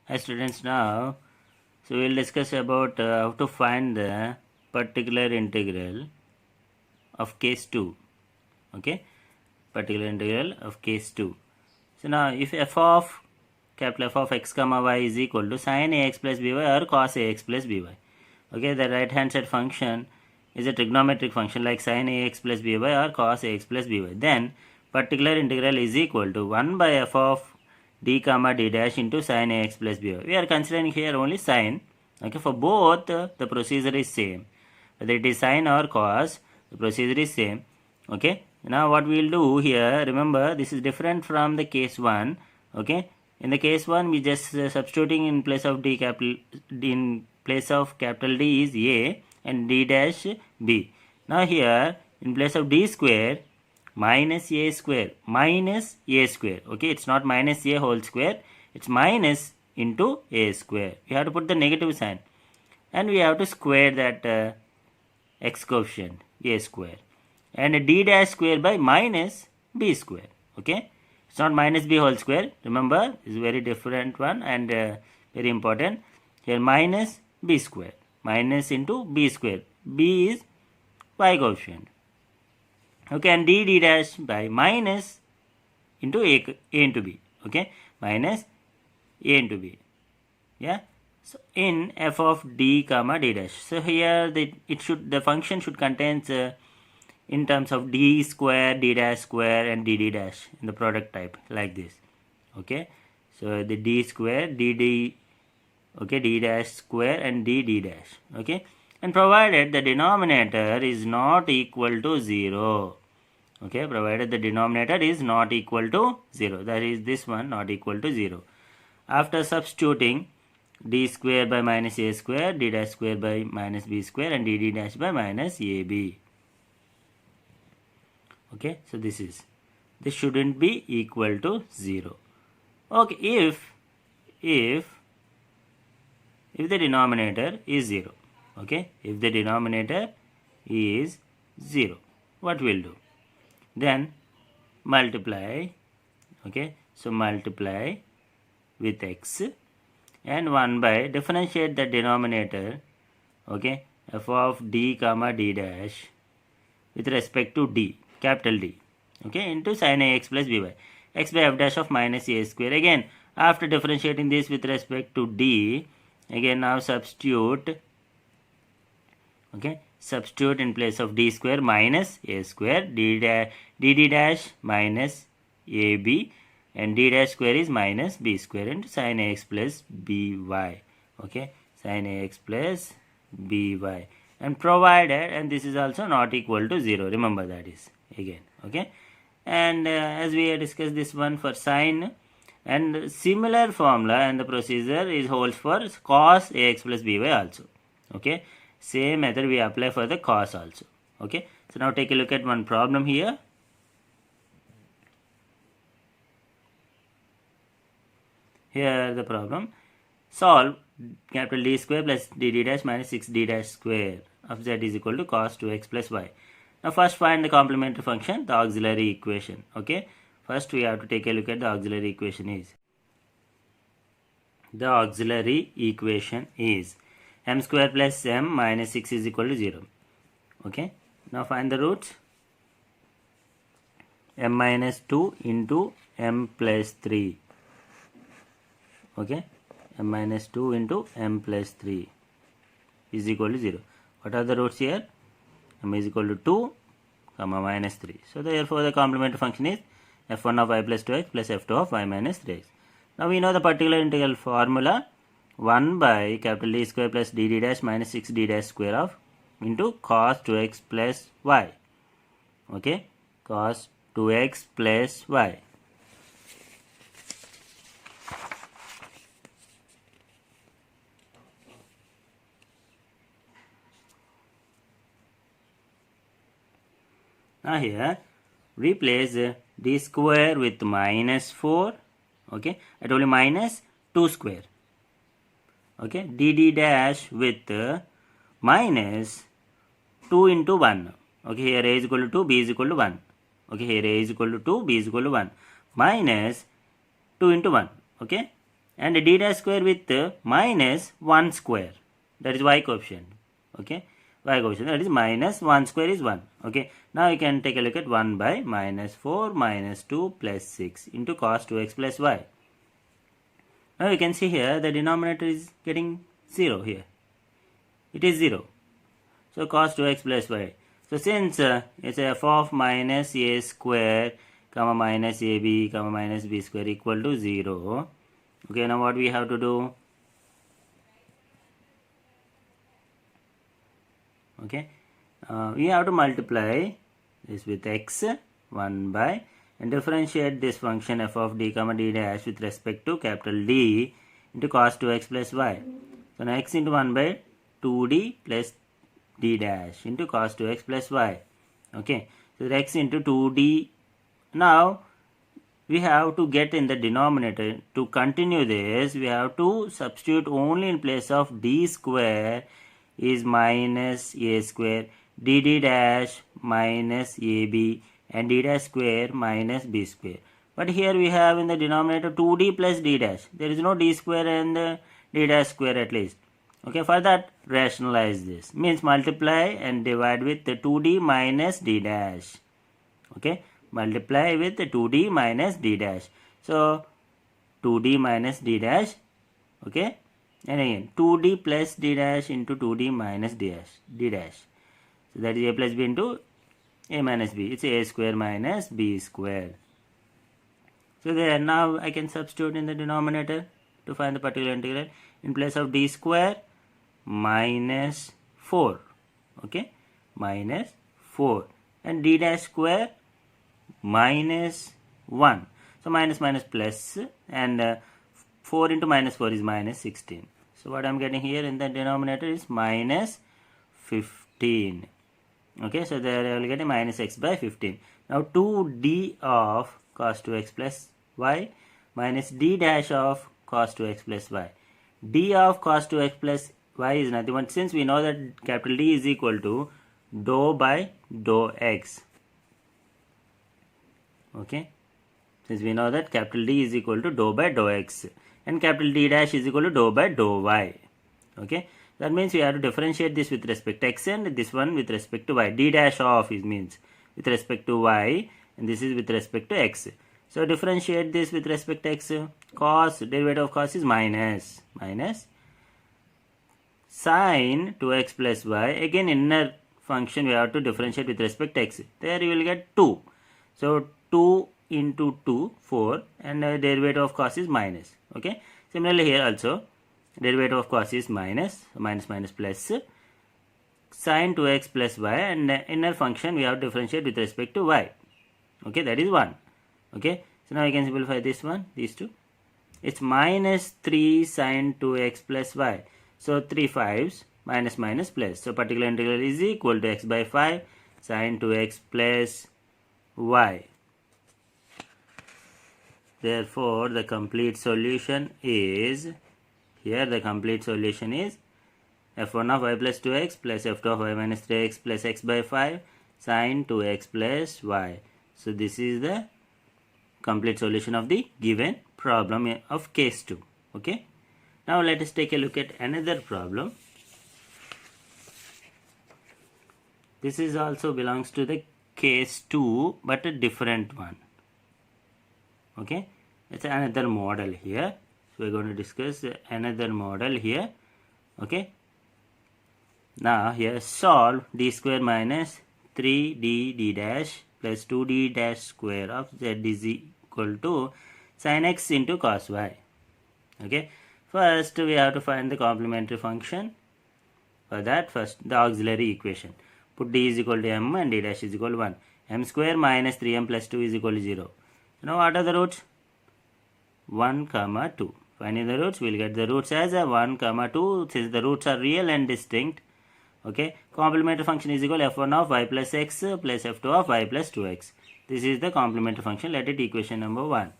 Hi students, now so we will discuss about how to find the particular integral of case 2. Okay, particular integral of case 2. So now if f of capital F of x comma y is equal to sin ax plus by or cos ax plus by. Okay, the right hand side function is a trigonometric function like sin ax plus by or cos ax plus by. Then particular integral is equal to 1 by f of d comma d dash into sin ax plus by. We are considering here only sin. Okay, for both the procedure is same. Whether it is sin or cos, the procedure is same. Okay, now what we will do here, remember this is different from the case 1. Okay, in the case 1 we just substituting in place of d capital d in place of capital D is a and d dash b. Now here in place of d square minus a square minus a square. Okay, it's not minus a whole square, it's minus into a square. We have to put the negative sign and we have to square that x coefficient a square and d dash square by minus b square. Okay, it's not minus b whole square, remember, it's very different one and very important. Here minus b square minus into b square, b is y coefficient. Okay, and d dash by minus into a into b. Okay, minus a into b. Yeah, so in f of d comma d dash, so here the function should contain in terms of d square, d dash square and dd dash in the product type like this. Okay, so the d square, dd, okay, d dash square and d dash. Okay, and provided the denominator is not equal to 0. Okay, provided the denominator is not equal to 0, that is this one not equal to 0. After substituting d square by minus a square, d dash square by minus b square and dd dash by minus ab. Okay, so this shouldn't be equal to 0. Okay, if the denominator is 0, okay, if the denominator is 0, what we'll do? Then multiply, okay, so multiply with x and 1 by differentiate the denominator, okay, f of d comma d dash with respect to d, capital D, okay, into sin ax plus by, x by f dash of minus a square. Again, after differentiating this with respect to d, again now substitute, okay, substitute in place of d square minus a square, dd dash minus ab and d dash square is minus b square into sin ax plus by. Okay, sin ax plus by, and provided, and this is also not equal to 0, remember that is again. Okay, and as we have discussed this one for sin, and similar formula and the procedure is holds for cos ax plus by also. Okay, same method we apply for the cos also. Okay, so now take a look at one problem here. Here the problem, solve capital D square plus dd dash minus 6d dash square of z is equal to cos 2x plus y. Now first find the complementary function, the auxiliary equation. Okay, first we have to take a look at the auxiliary equation is. The auxiliary equation is m square plus m minus 6 is equal to 0. Okay, now find the roots. M minus 2 into m plus 3. Okay, m minus 2 into m plus 3 is equal to 0. What are the roots here? M is equal to 2 comma minus 3. So therefore the complementary function is f1 of y plus 2x plus f2 of y minus 3x. Now we know the particular integral formula, 1 by capital D square plus dd dash minus 6d dash square of into cos 2x plus y. Okay, cos 2x plus y. Now here replace d square with minus 4. Okay, I told you minus 2 square. Okay, dd dash with minus 2 into 1. Okay, here a is equal to 2, b is equal to 1. Okay, here a is equal to 2, b is equal to 1. Minus 2 into 1. Okay, and d dash square with minus 1 square, that is y coefficient. Okay, y coefficient, that is minus 1 square is 1. Okay, now you can take a look at 1 by minus 4 minus 2 plus 6 into cos 2x plus y. Now you can see here the denominator is getting 0 here. It is 0. So cos 2x plus y. So since it's f of minus a square comma minus ab comma minus b square equal to 0. Okay, now what we have to do? Okay, we have to multiply this with x 1 by and differentiate this function f of d comma d dash with respect to capital D into cos 2x plus y. So now x into 1 by 2d plus d dash into cos 2x plus y. Okay, so x into 2d. Now we have to get in the denominator. To continue this, we have to substitute only in place of d square is minus a square, dd dash minus ab and d dash square minus b square. But here we have in the denominator 2d plus d dash. There is no d square and d dash square at least. Okay, for that rationalize this. Means multiply and divide with the 2d minus d dash. Okay, multiply with the 2d minus d dash. So 2d minus d dash. Okay, and again 2d plus d dash into 2d minus d dash. So that is a plus b into a minus b. It's a square minus b square. So there, now I can substitute in the denominator to find the particular integral. In place of d square minus 4. Okay, minus 4 and d dash square minus 1. So minus minus plus and 4 into minus 4 is minus 16. So what I am getting here in the denominator is minus 15. Okay, so there I will get a minus x by 15. Now 2d of cos 2x plus y minus d dash of cos 2x plus y. D of cos 2x plus y is nothing but, since we know that capital D is equal to dou by dou x. Okay, since we know that capital D is equal to dou by dou x and capital D dash is equal to dou by dou y. Okay, that means we have to differentiate this with respect to x and this one with respect to y. D dash of is means with respect to y and this is with respect to x. So differentiate this with respect to x. Cos, derivative of cos is minus sin 2x plus y. Again inner function we have to differentiate with respect to x. There you will get 2. So 2 into 2, 4 and derivative of cos is minus. Okay. Similarly here also derivative of cos is minus plus sin 2x plus y and inner function we have to differentiate with respect to y. Okay, that is 1. Okay, so now you can simplify this one, these two. It's minus 3 sin 2x plus y. So 3 5s minus minus plus. So particular integral is equal to x by 5 sin 2x plus y. Therefore the complete solution is, here the complete solution is f1 of y plus 2x plus f2 of y minus 3x plus x by 5 sin 2x plus y. So this is the complete solution of the given problem of case 2. Okay. Now let us take a look at another problem. This is also belongs to the case 2 but a different one. Okay. It's another model here. So we are going to discuss another model here. Okay. Now here solve d square minus 3d d dash plus 2d dash square of z is equal to sin x into cos y. Okay. First we have to find the complementary function. For that, first the auxiliary equation. Put d is equal to m and d dash is equal to 1. M square minus 3m plus 2 is equal to 0. So now what are the roots? 1, 2. Finding the roots, we will get the roots as a 1, 2. Since the roots are real and distinct, okay, complementary function is equal to f1 of y plus x plus f2 of y plus 2x. This is the complementary function. Let it equation number 1.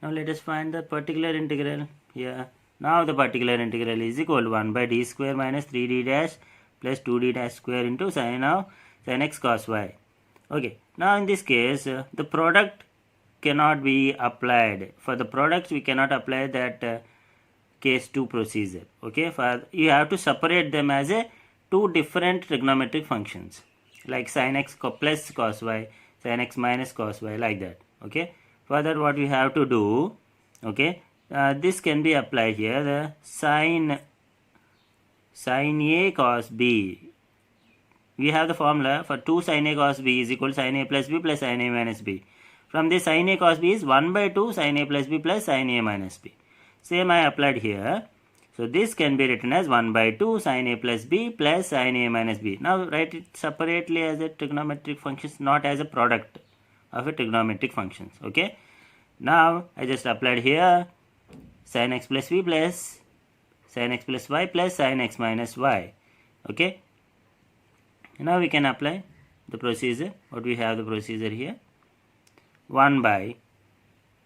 Now let us find the particular integral here. Now the particular integral is equal to 1 by d square minus 3d dash plus 2d dash square into sin x cos y. Okay. Now in this case, the product cannot be applied. For the products, we cannot apply that case 2 procedure. Okay, for you have to separate them as a two different trigonometric functions, like sin x plus cos y, sin x minus cos y, like that. Okay, for that what we have to do, okay, this can be applied here. The sin a cos b, we have the formula for 2 sin a cos b is equal to sin a plus b plus sin a minus b. From this, sin a cos b is 1 by 2 sin a plus b plus sin a minus b. Same I applied here. So this can be written as 1 by 2 sin a plus b plus sin a minus b. Now write it separately as a trigonometric function, not as a product of a trigonometric functions. Okay. Now I just applied here sin x plus b plus sin x plus y plus sin x minus y. Okay. Now we can apply the procedure. What we have the procedure here? 1 by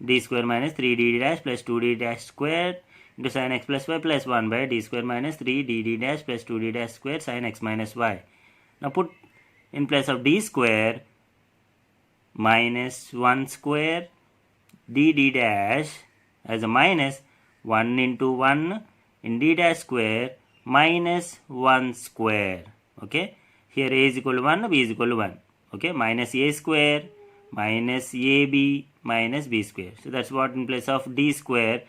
d square minus 3d dash plus 2d dash squared into sin x plus y plus 1 by d square minus 3dd dash plus 2d dash squared sin x minus y. Now put in place of d square minus 1 square dd dash as a minus 1 into 1 in d dash square minus 1 square. Okay, here a is equal to 1, b is equal to 1. Okay, minus a square minus ab minus b square. So that's what in place of d square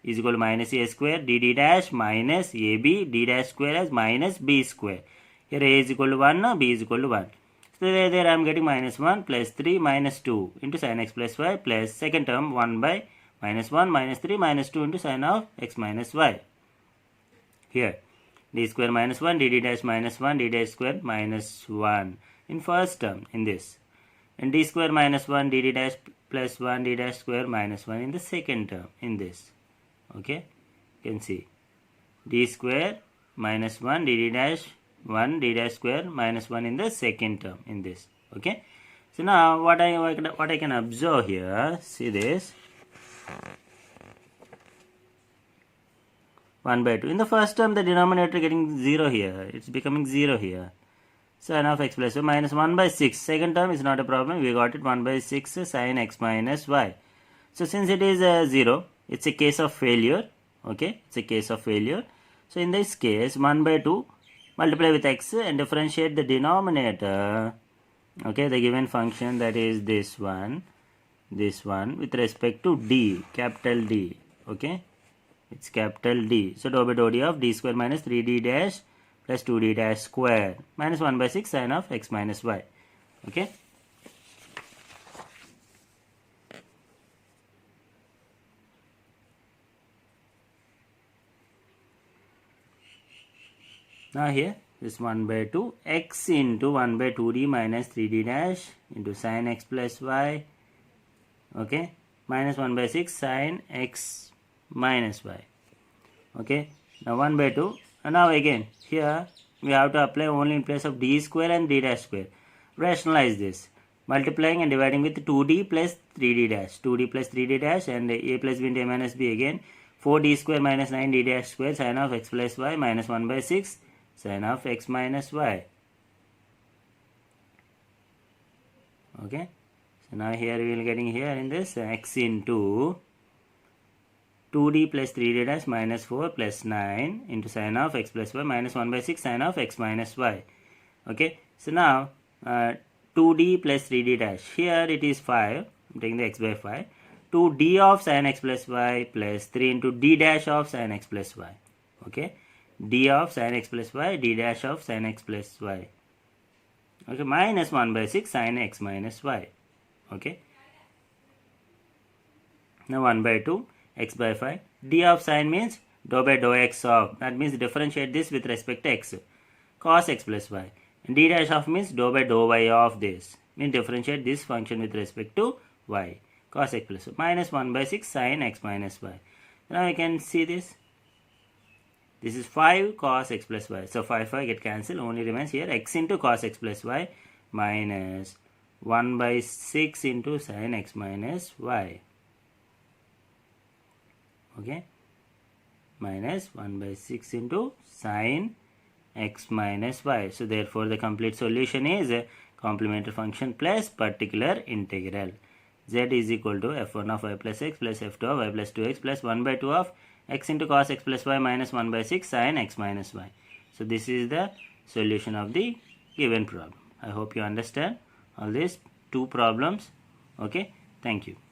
is equal to minus a square dd dash minus ab d dash square as minus b square. Here a is equal to 1, b is equal to 1. So there I am getting minus 1 plus 3 minus 2 into sin x plus y plus second term 1 by minus 1 minus 3 minus 2 into sin of x minus y. Here d square minus 1 dd dash minus 1 d dash square minus 1 in first term in this, and d square minus 1 dd dash plus 1 d dash square minus 1 in the second term in this. Okay, you can see d square minus 1 dd dash 1 d dash square minus 1 in the second term in this. Okay, so now what I can observe here, see this 1 by 2. In the first term, the denominator getting 0 here. It's becoming 0 here. Sin of x plus y minus 1 by 6. Second term is not a problem. We got it 1 by 6 sin x minus y. So since it is 0, it's a case of failure. Okay, it's a case of failure. So in this case, 1 by 2 multiply with x and differentiate the denominator. Okay, the given function, that is this one with respect to d, capital D. Okay, it's capital D. So dou by dou d of d square minus 3d dash plus 2d dash square minus 1 by 6 sin of x minus y. Okay. Now here this 1 by 2 x into 1 by 2d minus 3d dash into sin x plus y. Okay, minus 1 by 6 sin x minus y. Okay, now 1 by 2, and now again here we have to apply only in place of d square and d dash square. Rationalize this, multiplying and dividing with 2d plus 3d dash, 2d plus 3d dash, and a plus b into a minus b again. 4d square minus 9d dash square sin of x plus y minus 1 by 6 sin of x minus y. Okay, so now here we will getting here in this x into 2d plus 3d dash minus 4 plus 9 into sin of x plus y minus 1 by 6 sin of x minus y. Okay, so now 2d plus 3d dash, here it is 5, I'm taking the x by 5, 2d of sin x plus y plus 3 into d dash of sin x plus y. Okay, d of sin x plus y, d dash of sin x plus y. Okay, minus 1 by 6 sin x minus y. Okay, now 1 by 2 x by 5, d of sin means dou by dou x of, that means differentiate this with respect to x, cos x plus y, and d dash of means dou by dou y of this, means differentiate this function with respect to y, cos x plus y, minus 1 by 6 sin x minus y. Now you can see this is 5 cos x plus y, so 5 get cancelled, only remains here x into cos x plus y minus 1 by 6 into sin x minus y. Okay, minus 1 by 6 into sin x minus y. So therefore the complete solution is a complementary function plus particular integral. z is equal to f1 of y plus x plus f2 of y plus 2x plus 1 by 2 of x into cos x plus y minus 1 by 6 sin x minus y. So this is the solution of the given problem. I hope you understand all these two problems. Okay, thank you.